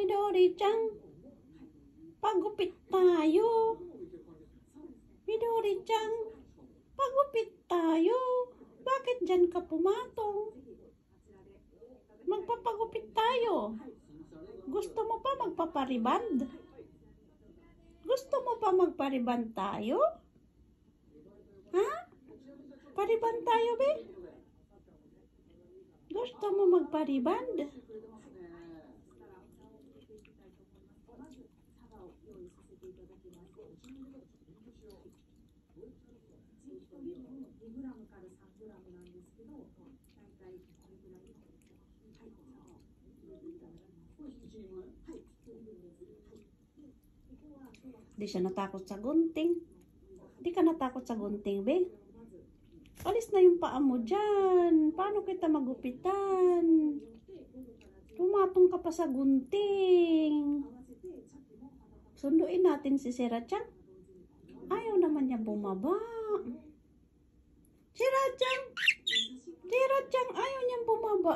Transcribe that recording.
Midori-chan, pagupit tayo. Midori-chan, pagupit tayo. Bakit dyan ka pumatong? Magpapagupit tayo. Gusto mo pa magpapariband? Gusto mo pa magpariband tayo? Ha? Pariband tayo, be? Gusto mo magpariband? Di siya natakot sa gunting. Di ka natakot sa gunting, be? Alis na yung paa mo dyan. Paano kita magupitan? Tumatong ka pa sa gunting. Sunduin natin si Sera-chan. Ayaw naman niya bumaba. Sera-chan! Sera-chan, ayaw niyang bumaba.